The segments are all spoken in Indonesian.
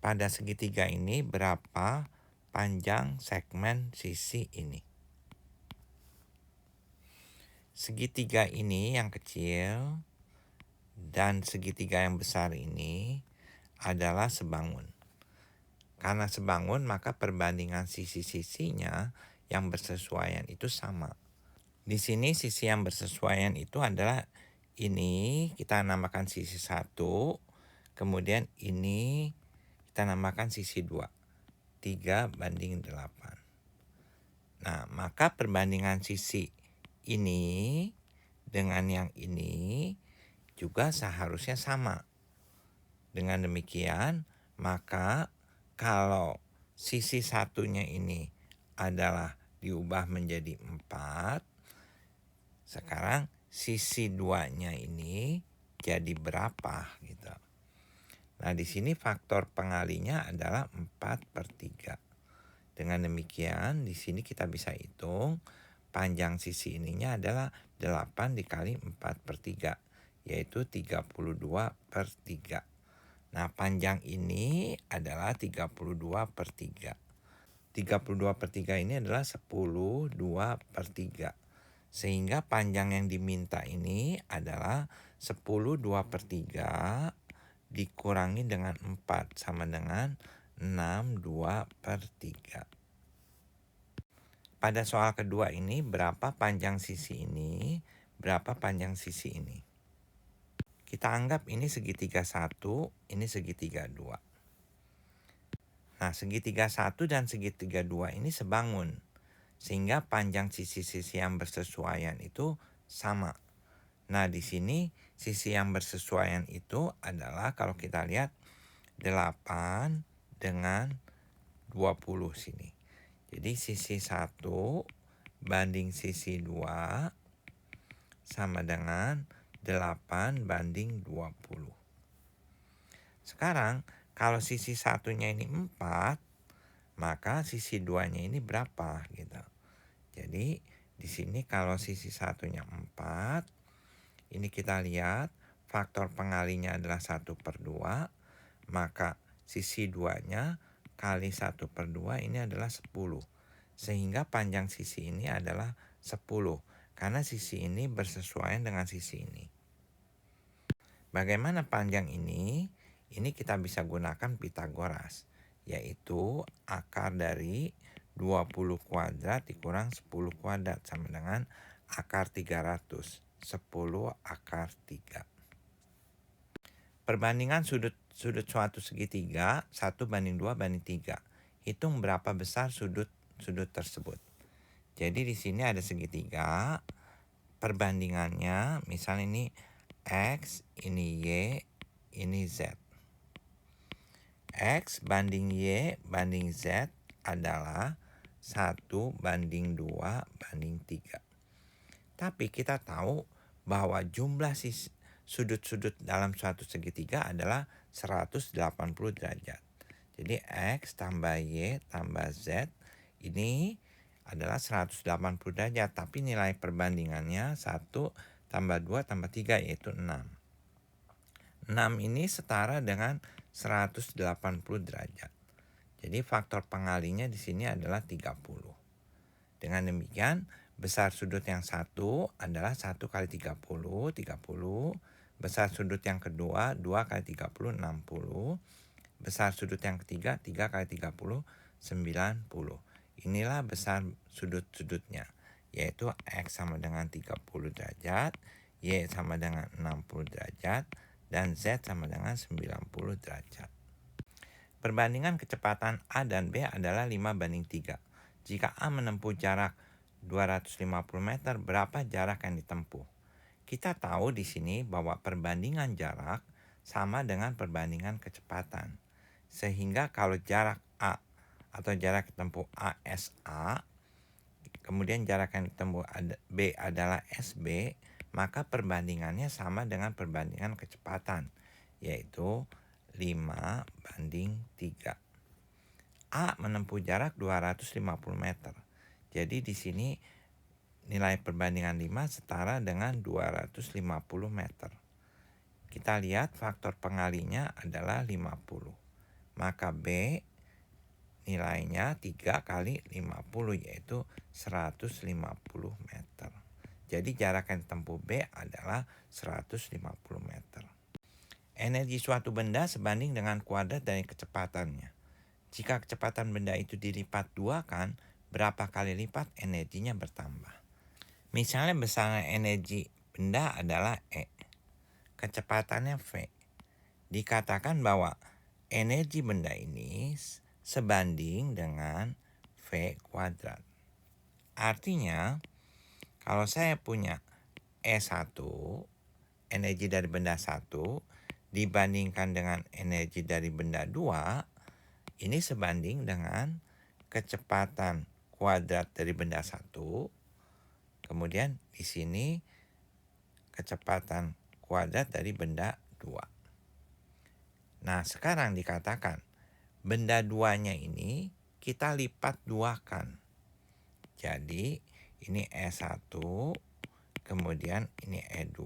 pada segitiga ini berapa panjang segmen sisi ini. Segitiga ini yang kecil dan segitiga yang besar ini adalah sebangun. Karena sebangun, maka perbandingan sisi-sisinya yang bersesuaian itu sama. Di sini sisi yang bersesuaian itu adalah ini kita namakan sisi 1, kemudian ini kita namakan sisi 2. 3:8. Nah, maka perbandingan sisi ini dengan yang ini juga seharusnya sama. Dengan demikian, maka kalau sisi satunya ini adalah diubah menjadi 4, sekarang sisi 2-nya ini jadi berapa gitu. Nah, di sini faktor pengalinya adalah 4/3. Dengan demikian, di sini kita bisa hitung panjang sisi ininya adalah 8 dikali 4/3, yaitu 32/3. Nah, panjang ini adalah 32/3. 32/3 ini adalah 10/2/3. Sehingga panjang yang diminta ini adalah 10/2/3 dikurangi dengan 4 sama dengan 6/2/3. Pada soal kedua ini, berapa panjang sisi ini, berapa panjang sisi ini. Kita anggap ini segitiga 1, ini segitiga 2. Nah, segitiga 1 dan segitiga 2 ini sebangun. Sehingga panjang sisi-sisi yang bersesuaian itu sama. Nah, di sini sisi yang bersesuaian itu adalah kalau kita lihat 8 dengan 20 sini. Jadi sisi 1 banding sisi 2 sama dengan 8/20. Sekarang kalau sisi satunya ini 4, maka sisi 2-nya ini berapa gitu. Jadi di sini kalau sisi satunya 4, ini kita lihat faktor pengalinya adalah 1/2, maka sisi 2-nya kali 1/2 ini adalah 10. Sehingga panjang sisi ini adalah 10, karena sisi ini bersesuaian dengan sisi ini. Bagaimana panjang ini? Ini kita bisa gunakan Pitagoras, yaitu akar dari 20 kuadrat dikurang 10 kuadrat sama dengan akar 300. 10 akar 3. Perbandingan sudut suatu segitiga 1:2:3. Hitung berapa besar sudut tersebut. Jadi di sini ada segitiga. Perbandingannya misalnya ini X, ini Y, ini Z. X banding Y banding Z adalah 1:2:3. Tapi kita tahu bahwa jumlah sudut-sudut dalam suatu segitiga adalah 180 derajat. Jadi X tambah Y tambah Z ini adalah 180 derajat. Tapi nilai perbandingannya 1 tambah 2 tambah 3 yaitu 6. 6 ini setara dengan 180 derajat. Jadi faktor pengalinya di sini adalah 30. Dengan demikian, besar sudut yang satu adalah 1 kali 30, 30. Besar sudut yang kedua, 2 kali 30, 60. Besar sudut yang ketiga, 3 kali 30, 90. Inilah besar sudut-sudutnya, yaitu X sama dengan 30 derajat, Y sama dengan 60 derajat, dan Z sama dengan 90 derajat. Perbandingan kecepatan A dan B adalah 5:3. Jika A menempuh jarak 250 meter, berapa jarak yang ditempuh? Kita tahu di sini bahwa perbandingan jarak sama dengan perbandingan kecepatan. Sehingga kalau jarak A atau jarak ditempuh ASA, kemudian jarak yang ditempuh B adalah SB, maka perbandingannya sama dengan perbandingan kecepatan, yaitu 5:3. A menempuh jarak 250 meter. Jadi di sini nilai perbandingan 5 setara dengan 250 meter. Kita lihat faktor pengalinya adalah 50. maka B nilainya 3 kali 50 yaitu 150 meter. Jadi jarak yang ditempuh B adalah 150 meter. Energi suatu benda sebanding dengan kuadrat dari kecepatannya. Jika kecepatan benda itu dilipat 2 kan, berapa kali lipat energinya bertambah. Misalnya besaran energi benda adalah E. Kecepatannya V. Dikatakan bahwa energi benda ini sebanding dengan V kuadrat. Artinya, kalau saya punya E1, energi dari benda 1, dibandingkan dengan energi dari benda 2, ini sebanding dengan kecepatan kuadrat dari benda 1. Kemudian di sini kecepatan kuadrat dari benda 2. Nah, sekarang dikatakan benda 2-nya ini kita lipat 2 kan. Jadi ini E1, kemudian ini E2,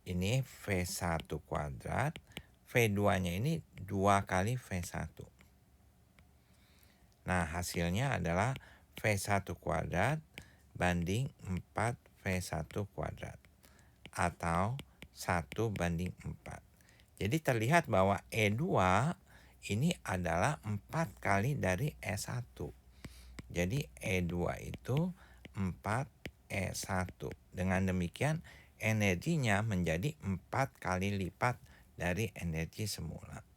ini V1 kuadrat, V2-nya ini 2 kali V1. Nah, hasilnya adalah V1 kuadrat banding 4 V1 kuadrat. Atau 1 banding 4. Jadi terlihat bahwa E2 ini adalah 4 kali dari E1. Jadi E2 itu 4 E1. Dengan demikian energinya menjadi 4 kali lipat dari energi semula.